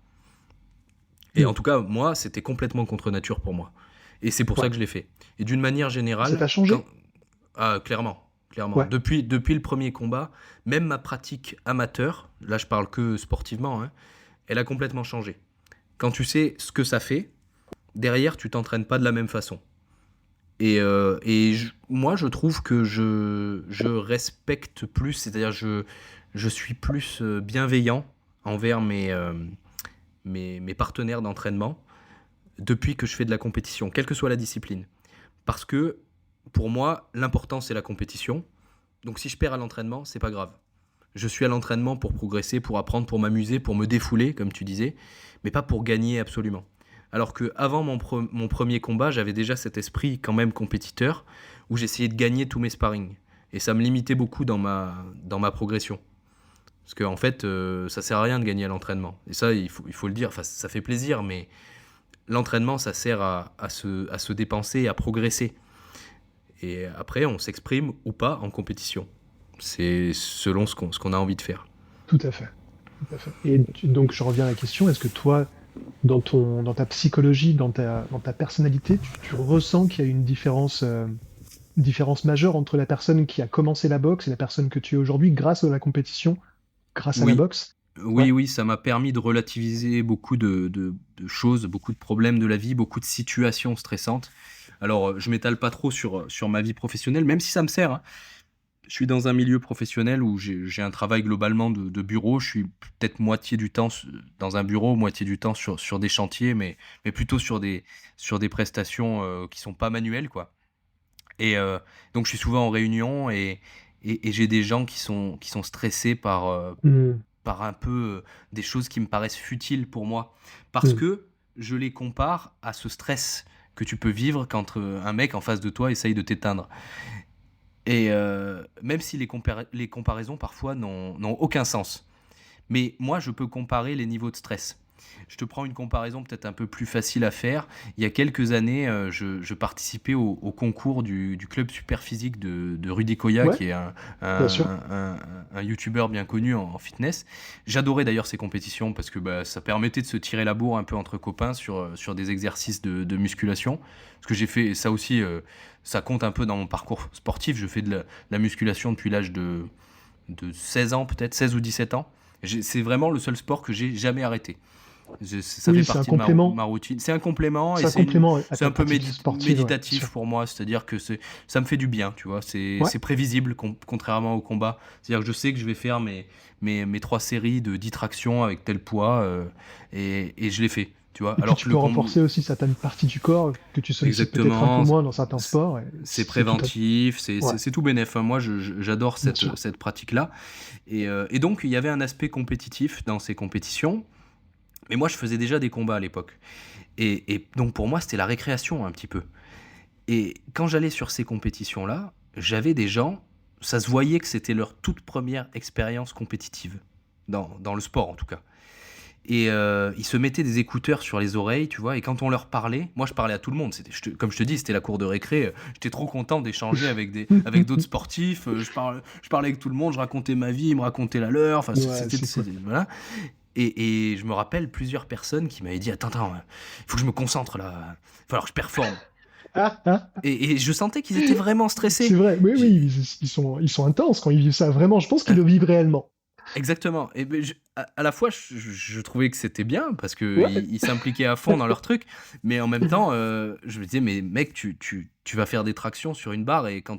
[SPEAKER 2] Et
[SPEAKER 1] Mm.
[SPEAKER 2] en tout cas, moi, c'était complètement contre nature pour moi. Et c'est pour ça
[SPEAKER 1] Ouais.
[SPEAKER 2] que je l'ai fait. Et d'une manière
[SPEAKER 1] Ça
[SPEAKER 2] générale,
[SPEAKER 1] t'a changé?
[SPEAKER 2] clairement, clairement.
[SPEAKER 1] Ouais.
[SPEAKER 2] Depuis le premier combat, même ma pratique amateur, là je parle que sportivement, hein, elle a complètement changé. Quand tu sais ce que ça fait, derrière, tu t'entraînes pas de la même façon. Moi, je trouve que je respecte plus, c'est-à-dire je suis plus bienveillant envers mes partenaires d'entraînement depuis que je fais de la compétition, quelle que soit la discipline. Parce que pour moi, l'important c'est la compétition. Donc si je perds à l'entraînement, c'est pas grave. Je suis à l'entraînement pour progresser, pour apprendre, pour m'amuser, pour me défouler, comme tu disais, mais pas pour gagner absolument. Alors que avant mon premier combat, j'avais déjà cet esprit quand même compétiteur où j'essayais de gagner tous mes sparring. Et ça me limitait beaucoup dans ma progression. Parce qu'en fait, ça sert à rien de gagner à l'entraînement. Et ça, il faut le dire. Enfin, ça fait plaisir, mais l'entraînement, ça sert à se dépenser et à progresser. Et après, on s'exprime ou pas en compétition. C'est selon ce qu'on a envie de faire.
[SPEAKER 1] Tout à fait. Tout à fait. Et donc, je reviens à la question, est-ce que toi, dans ta psychologie, dans ta personnalité, tu ressens qu'il y a une différence majeure entre la personne qui a commencé la boxe et la personne que tu es aujourd'hui grâce à la compétition, grâce à la
[SPEAKER 2] Oui,
[SPEAKER 1] boxe? Ouais.
[SPEAKER 2] oui, ça m'a permis de relativiser beaucoup de choses, beaucoup de problèmes de la vie, beaucoup de situations stressantes. Alors, je m'étale pas trop sur ma vie professionnelle, même si ça me sert, hein. Je suis dans un milieu professionnel où j'ai un travail globalement de bureau. Je suis peut-être moitié du temps dans un bureau, moitié du temps sur des chantiers, mais plutôt sur des prestations qui sont pas manuelles, quoi. Et donc, je suis souvent en réunion et j'ai des gens qui sont stressés
[SPEAKER 1] Hmm,
[SPEAKER 2] par un peu des choses qui me paraissent futiles pour moi. Parce
[SPEAKER 1] hmm,
[SPEAKER 2] que je les compare à ce stress que tu peux vivre quand un mec en face de toi essaye de t'éteindre. Et même si les comparaisons parfois n'ont aucun sens. Mais moi, je peux comparer les niveaux de stress. Je te prends une comparaison peut-être un peu plus facile à faire. Il y a quelques années, je participais au concours du club super physique de Rudy Koya,
[SPEAKER 1] ouais,
[SPEAKER 2] qui est
[SPEAKER 1] bien sûr.
[SPEAKER 2] un youtubeur bien connu en fitness. J'adorais d'ailleurs ces compétitions parce que bah, ça permettait de se tirer la bourre un peu entre copains sur des exercices de musculation. Parce que j'ai fait ça aussi, ça compte un peu dans mon parcours sportif. Je fais de la musculation depuis l'âge de 16 ans, peut-être 16 ou 17 ans. C'est vraiment le seul sport que j'ai jamais arrêté. Ça
[SPEAKER 1] Oui,
[SPEAKER 2] fait
[SPEAKER 1] c'est un
[SPEAKER 2] partie de
[SPEAKER 1] complément.
[SPEAKER 2] ma routine. C'est un complément et
[SPEAKER 1] C'est un complément à
[SPEAKER 2] c'est
[SPEAKER 1] ta
[SPEAKER 2] un peu
[SPEAKER 1] pratique sportive, ouais, bien
[SPEAKER 2] méditatif
[SPEAKER 1] sûr.
[SPEAKER 2] pour moi. C'est-à-dire que ça me fait du bien, tu vois.
[SPEAKER 1] Ouais.
[SPEAKER 2] C'est prévisible, contrairement au combat. C'est-à-dire que je sais que je vais faire mes 3 séries de 10 tractions avec tel poids et je les fais, tu vois.
[SPEAKER 1] Et puis
[SPEAKER 2] Alors
[SPEAKER 1] tu
[SPEAKER 2] que
[SPEAKER 1] peux renforcer aussi certaines parties du corps que tu sollicites peut-être un peu
[SPEAKER 2] exactement,
[SPEAKER 1] moins dans certains sports. Et
[SPEAKER 2] c'est
[SPEAKER 1] c'est tout à...
[SPEAKER 2] préventif,
[SPEAKER 1] Ouais,
[SPEAKER 2] c'est tout bénef, hein. Moi, j'adore
[SPEAKER 1] bien sûr.
[SPEAKER 2] cette pratique-là. Et donc, il y avait un aspect compétitif dans ces compétitions. Mais moi, je faisais déjà des combats à l'époque. Et donc, pour moi, c'était la récréation un petit peu. Et quand j'allais sur ces compétitions-là, j'avais des gens, ça se voyait que c'était leur toute première expérience compétitive, dans le sport en tout cas. Et ils se mettaient des écouteurs sur les oreilles, tu vois, et quand on leur parlait, moi je parlais à tout le monde, comme je te dis, c'était la cour de récré, j'étais trop content d'échanger avec d'autres sportifs, je parlais avec tout le monde, je racontais ma vie, ils me racontaient la leur, enfin
[SPEAKER 1] Ouais, c'est cool.
[SPEAKER 2] voilà. Et je me rappelle plusieurs personnes qui m'avaient dit, attends, il faut que je me concentre là, il va falloir que je performe.
[SPEAKER 1] Ah, ah,
[SPEAKER 2] Et je sentais qu'ils étaient vraiment
[SPEAKER 1] c'est
[SPEAKER 2] stressés.
[SPEAKER 1] vrai. Oui, oui,
[SPEAKER 2] J'ai-
[SPEAKER 1] ils sont intenses quand ils vivent ça. Vraiment, je pense qu'ils le vivent réellement.
[SPEAKER 2] Exactement. Et ben, à la fois, je trouvais que c'était bien parce que
[SPEAKER 1] Ouais,
[SPEAKER 2] ils s'impliquaient à fond dans leur truc, mais en même temps, je me disais, mais mec, tu vas faire des tractions sur une barre et quand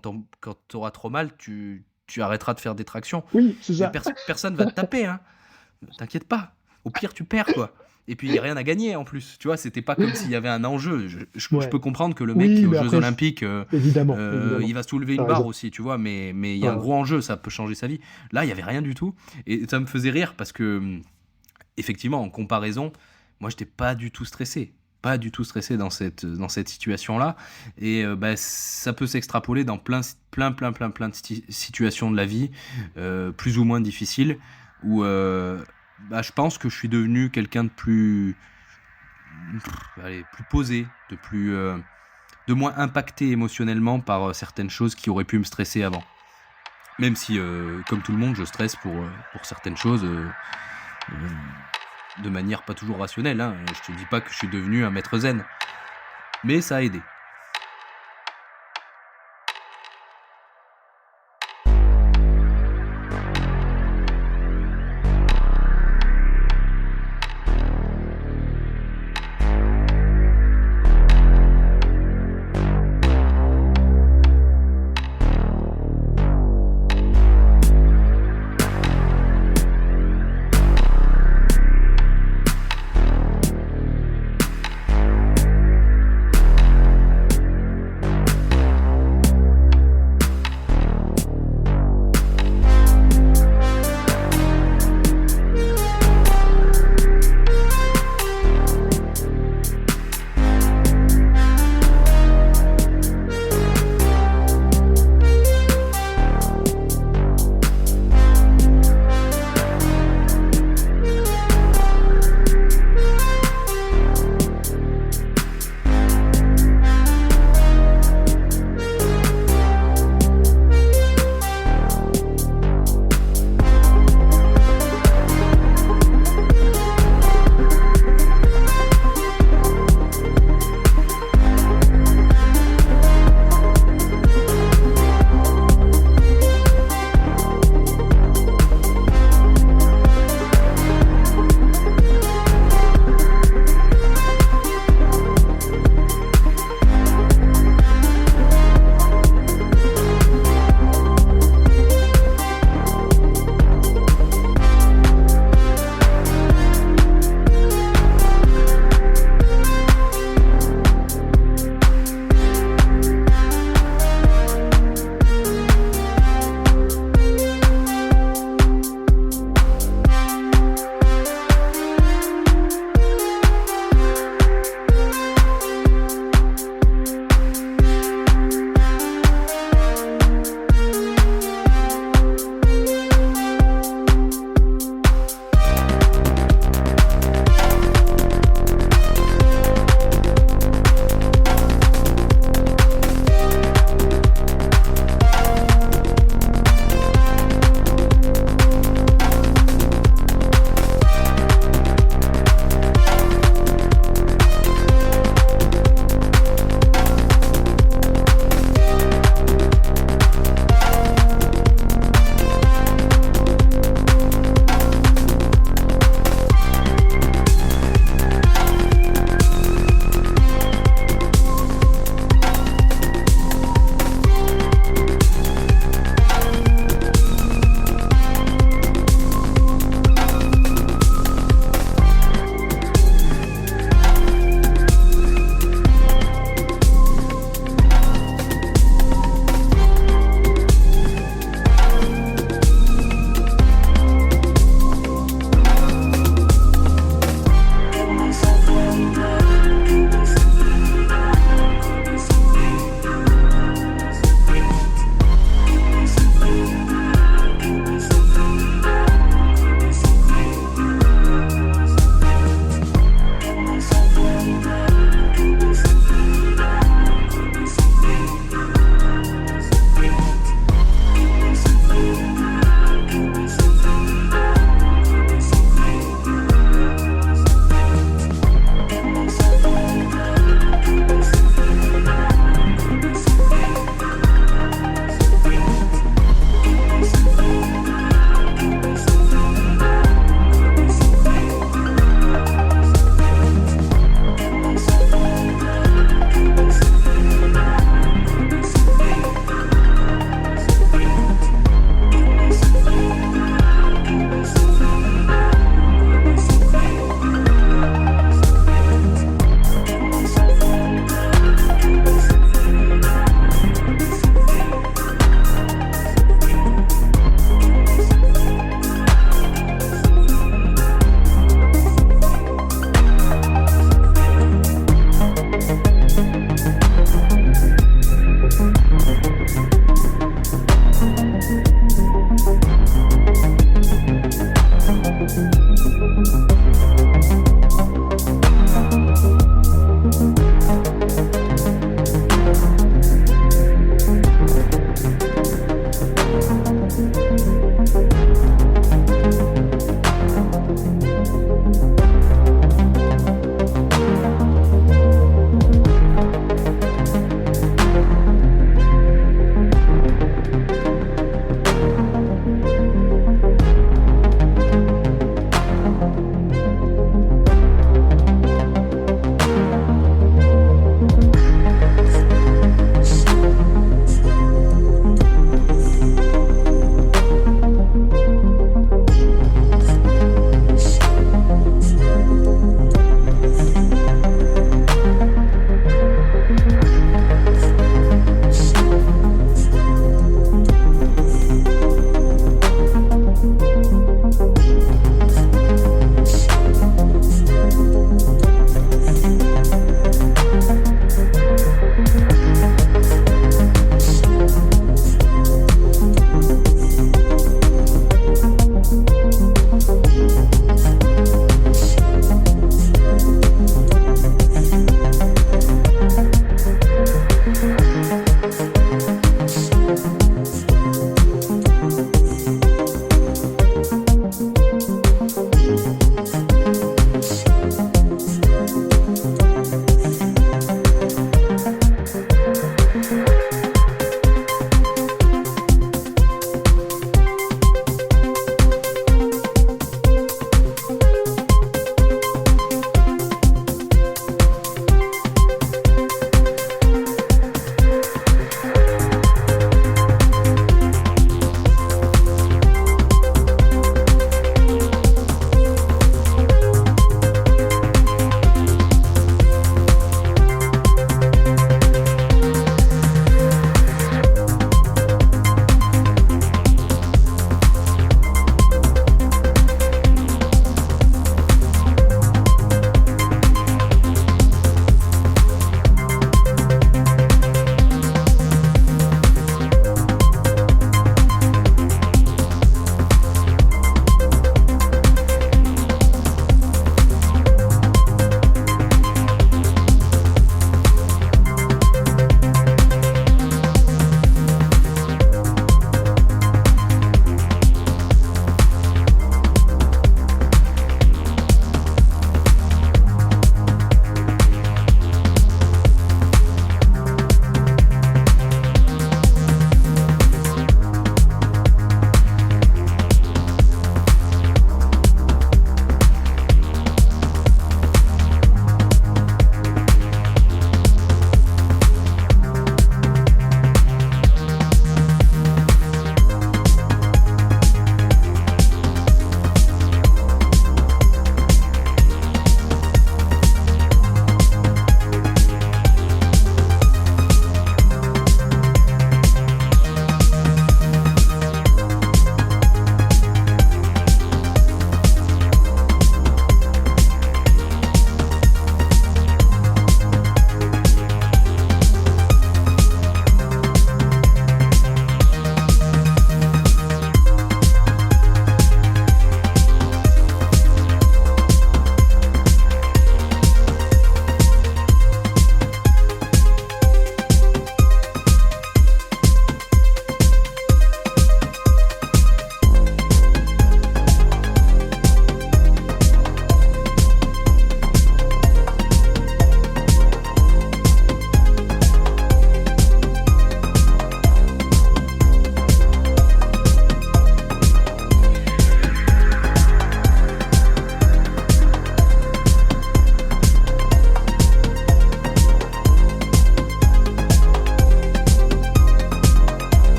[SPEAKER 2] t'auras trop mal, tu arrêteras de faire des tractions.
[SPEAKER 1] oui, c'est
[SPEAKER 2] Et
[SPEAKER 1] ça.
[SPEAKER 2] personne va te taper, hein. T'inquiète pas. Au pire, tu perds, quoi. Et puis, il n'y a rien à gagner en plus. Tu vois, c'était pas comme s'il y avait un enjeu. Je
[SPEAKER 1] Ouais.
[SPEAKER 2] peux comprendre que le mec qui
[SPEAKER 1] Oui,
[SPEAKER 2] est aux
[SPEAKER 1] mais
[SPEAKER 2] Jeux
[SPEAKER 1] après,
[SPEAKER 2] Olympiques,
[SPEAKER 1] évidemment,
[SPEAKER 2] il
[SPEAKER 1] évidemment.
[SPEAKER 2] va soulever
[SPEAKER 1] T'as
[SPEAKER 2] une barre
[SPEAKER 1] raison.
[SPEAKER 2] aussi, tu vois, mais il y a
[SPEAKER 1] Ouais,
[SPEAKER 2] un
[SPEAKER 1] ouais.
[SPEAKER 2] gros enjeu, ça peut changer sa vie. Là, il n'y avait rien du tout. Et ça me faisait rire parce que, effectivement, en comparaison, moi, j'étais pas du tout stressé. Pas du tout stressé dans cette situation-là. Et bah, ça peut s'extrapoler dans plein de situations de la vie, plus ou moins difficiles, où bah, je pense que je suis devenu quelqu'un de plus posé, de moins impacté émotionnellement par certaines choses qui auraient pu me stresser avant. Même si, comme tout le monde, je stresse pour certaines choses de manière pas toujours rationnelle, hein. Je te dis pas que je suis devenu un maître zen, mais ça a aidé.